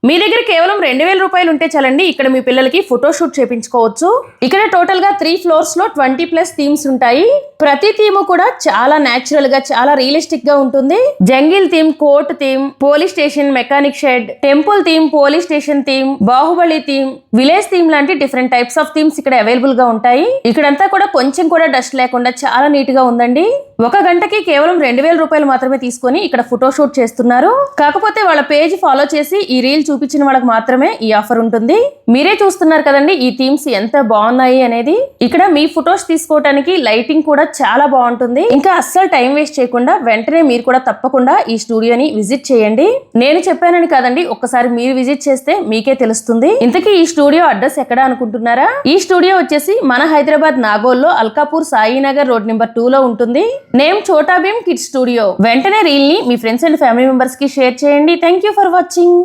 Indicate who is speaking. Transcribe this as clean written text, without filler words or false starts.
Speaker 1: మీ దగ్గర కేవలం 2000 రూపాయలు ఉంటే చాలండి ఇక్కడ మీ పిల్లలకి ఫోటో షూట్ చేపించుకోవచ్చు. ఇక్కడ టోటల్ గా 3 ఫ్లోర్స్ లో 20+ థీమ్స్ ఉంటాయి. ప్రతి థీమ్ కూడా చాలా నేచురల్ గా చాలా రియలిస్టిక్ గా ఉంటుంది. Jungle theme, court theme, police station, mechanic shed, temple theme, police station theme, Baahubali theme, village theme లాంటి డిఫరెంట్ టైప్స్ ఆఫ్ థీమ్స్ ఇక్కడ అవైలబుల్ గా ఉంటాయి. ఇక్కడంతా కూడా కొంచెం కూడా డస్ట్ లేకుండా చాలా నీట్ గా ఉందండి. 1 గంటకి కేవలం 2000 రూపాయలు మాత్రమే తీసుకొని ఇక్కడ ఫోటో షూట్ చేస్తున్నారు. కాకపోతే వాళ్ళ పేజ్ ఫాలో చేసి ఈ రీల్ చూపించిన వాళ్ళకి మాత్రమే ఈ ఆఫర్ ఉంటుంది. మీరే చూస్తున్నారు కదండి ఈ థీమ్స్ ఎంత బాగున్నాయి అనేది. ఇక్కడ మీ ఫొటోస్ తీసుకోవడానికి లైటింగ్ కూడా చాలా బాగుంటుంది. ఇంకా అస్సలు టైం వేస్ట్ చేయకుండా వెంటనే మీరు కూడా తప్పకుండా ఈ స్టూడియోని విజిట్ చేయండి. నేను చెప్పానని కాదండి, ఒక్కసారి మీరు విజిట్ చేస్తే మీకే తెలుస్తుంది. ఇంతకీ ఈ స్టూడియో అడ్రస్ ఎక్కడ అనుకుంటున్నారా? ఈ స్టూడియో వచ్చేసి మన హైదరాబాద్ నాగోల్లో అల్కాపూర్ సాయినగర్ రోడ్ నెంబర్ 2 లో ఉంటుంది. Name Chhota Bheem kids studio. వెంటనే రీల్ ని మీ ఫ్రెండ్స్ అండ్ ఫ్యామిలీ మెంబర్స్ కి షేర్ చేయండి. Thank you for watching.